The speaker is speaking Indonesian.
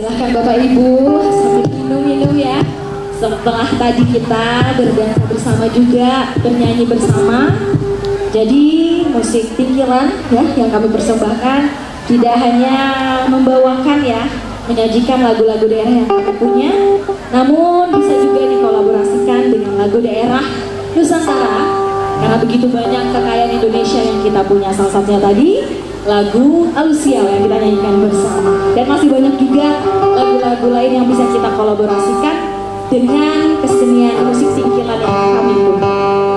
Silahkan Bapak Ibu sambil minum-minum ya. Setelah tadi kita berdansa bersama juga, bernyanyi bersama. Jadi musik pinggiran ya yang kami persembahkan tidak hanya membawakan ya, menyajikan lagu-lagu daerah yang kami punya, namun bisa juga dikolaborasikan dengan lagu daerah Nusantara. Karena begitu banyak kekayaan Indonesia yang kita punya, salah satunya tadi lagu Alusial yang kita nyanyikan bersama. Dan masih banyak juga lagu-lagu lain yang bisa kita kolaborasikan dengan kesenian musik singkilan yang kami punya.